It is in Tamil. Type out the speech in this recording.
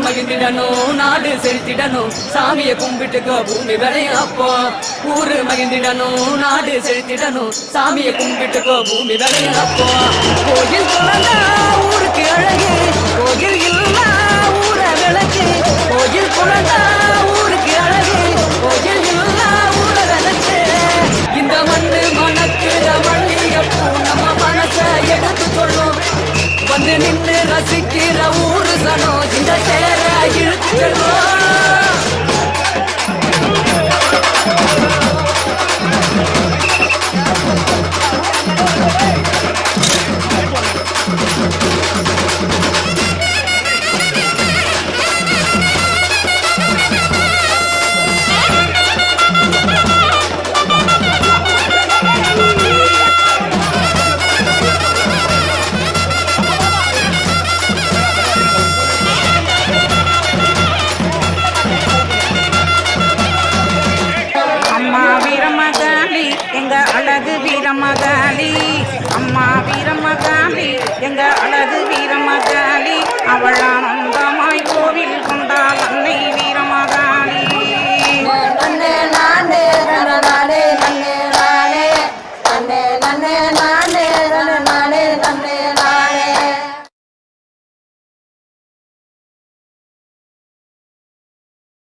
மகிழ்ந்திடணும் நாடு செலுத்திடணும் சாமியை கும்பிட்டுக்கோ பூமி விளையும் அப்போ ஊரு மகிழ்ந்திடணும் நாடு செலுத்திடணும் சாமியை கும்பிட்டுக்கோ பூமி விளையும் அப்போ கோயில் குழந்தா ஊருக்கு அழகு கோயில் இல்லா ஊர விளக்கு கோயில் குழந்தா ஊருக்கு அழகு கோயில் இல்லா ஊர விளக்கு இந்த மண்ணு மணக்குற மல்லிகைப்பூ நம்ம மனசை எடுத்து சொல்லும் வந்து நின்று ரசிக்கிற ஊரு சனம் இந்த சேர இழுத்து செல்வோம் எங்க அழகு வீரமகாளி அம்மா வீரமகாளி எங்க அழகு வீரமகாளி அவள் ஆனந்தமாய் கோவில்